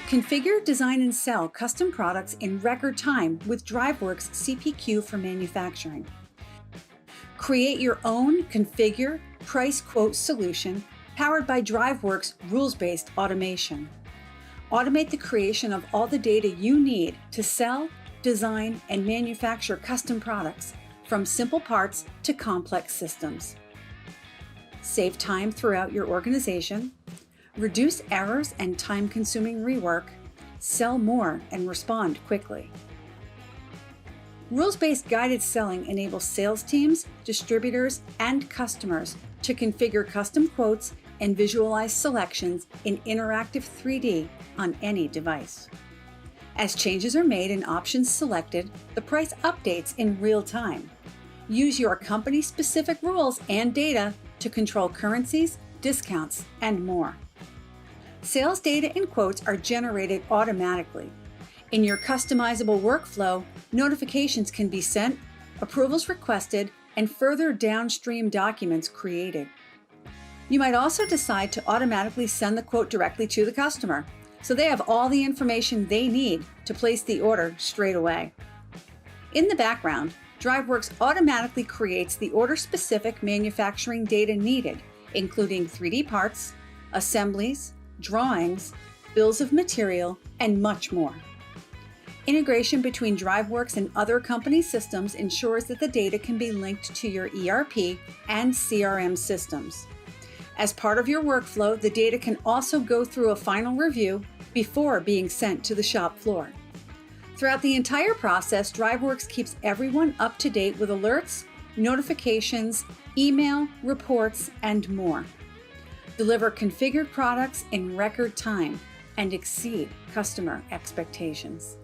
Configure, design, and sell custom products in record time with DriveWorks CPQ for manufacturing. Create your own configure, price quote solution powered by DriveWorks rules-based automation. Automate the creation of all the data you need to sell, design, and manufacture custom products, from simple parts to complex systems. Save time throughout your organization, reduce errors and time-consuming rework, sell more and respond quickly. Rules-based guided selling enables sales teams, distributors, and customers to configure custom quotes and visualize selections in interactive 3D on any device. As changes are made and options selected, the price updates in real time. Use your company-specific rules and data to control currencies, discounts, and more. Sales data and quotes are generated automatically. In your customizable workflow, notifications can be sent, approvals requested, and further downstream documents created. You might also decide to automatically send the quote directly to the customer, so they have all the information they need to place the order straight away. In the background, DriveWorks automatically creates the order-specific manufacturing data needed, including 3D parts, assemblies, drawings, bills of material, and much more. Integration between DriveWorks and other company systems ensures that the data can be linked to your ERP and CRM systems. As part of your workflow, the data can also go through a final review before being sent to the shop floor. Throughout the entire process, DriveWorks keeps everyone up to date with alerts, notifications, email, reports, and more. Deliver configured products in record time and exceed customer expectations.